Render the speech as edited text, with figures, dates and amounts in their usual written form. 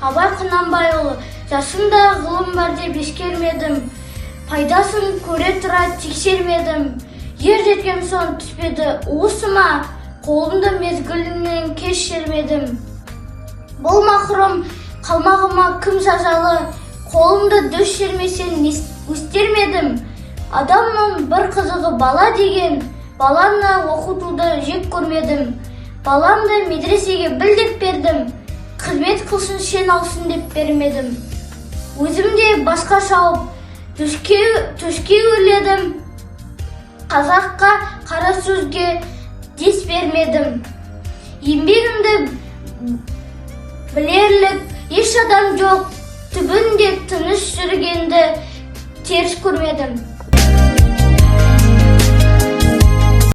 Абай Құнанбайұлы. Жасымда ғылым бар деп ескермедім. Пайдасын көре тұра тексермедім. Ер жеткен соң түспеді уысыма, қолымды мезгілінен кеш жермедім. Бұл мақұрым қалмағыма кім жазалы, қолымды дөш жермесен өстермедім. Адамның бір қызығы бала деген, баланы оқытуды жек көрмедім. Баламды медресеге білдеп бердім, қызмет қылсын шен алсын деп бермедім. Өзімде басқа шауып, төшке өрледім, қазаққа қара сөзге дес бермедім. Еңбегімді білерлік еш адам жоқ, түбінде тыныш жүргенді теріс көрмедім.